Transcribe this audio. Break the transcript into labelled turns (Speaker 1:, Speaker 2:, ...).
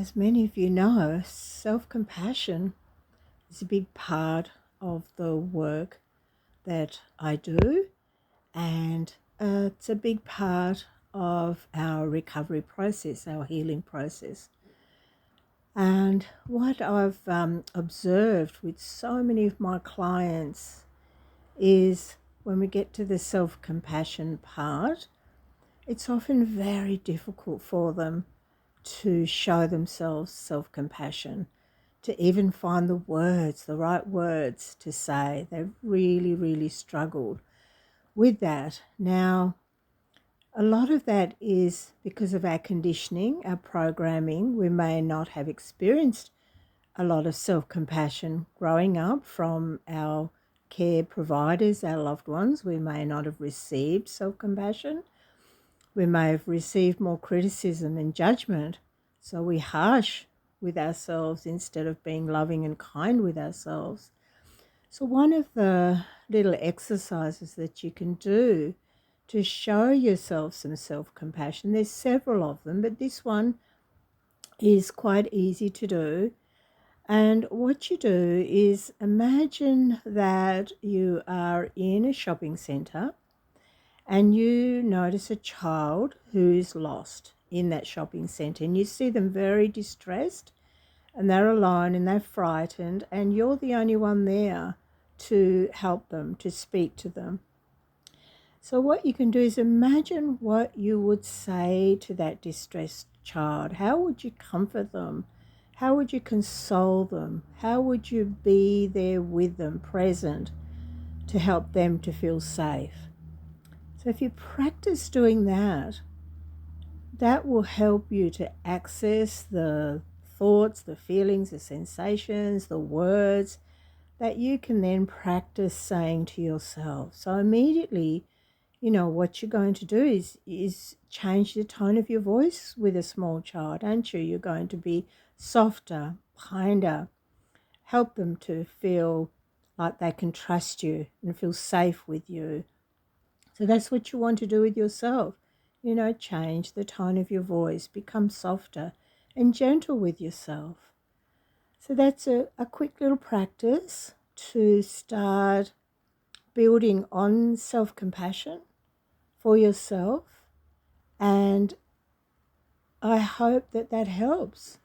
Speaker 1: As many of you know, self-compassion is a big part of the work that I do, and it's a big part of our recovery process, our healing process. And what I've observed with so many of my clients is when we get to the self-compassion part, it's often very difficult for them to show themselves self-compassion, to even find the words, the right words to say. They've really, really struggled with that. Now, a lot of that is because of our conditioning, our programming. We may not have experienced a lot of self-compassion growing up from our care providers, our loved ones. We may not have received self-compassion. We may have received more criticism and judgment, so we harsh with ourselves instead of being loving and kind with ourselves. So one of the little exercises that you can do to show yourself some self-compassion, there's several of them, but this one is quite easy to do. And what you do is imagine that you are in a shopping centre and you notice a child who's lost in that shopping centre, and you see them very distressed and they're alone and they're frightened, and you're the only one there to help them, to speak to them. So what you can do is imagine what you would say to that distressed child. How would you comfort them? How would you console them? How would you be there with them, present, to help them to feel safe? So if you practice doing that, that will help you to access the thoughts, the feelings, the sensations, the words that you can then practice saying to yourself. So immediately, what you're going to do is change the tone of your voice with a small child, aren't you? You're going to be softer, kinder, help them to feel like they can trust you and feel safe with you. So that's what you want to do with yourself. Change the tone of your voice, become softer and gentle with yourself. So that's a quick little practice to start building on self-compassion for yourself. And I hope that helps.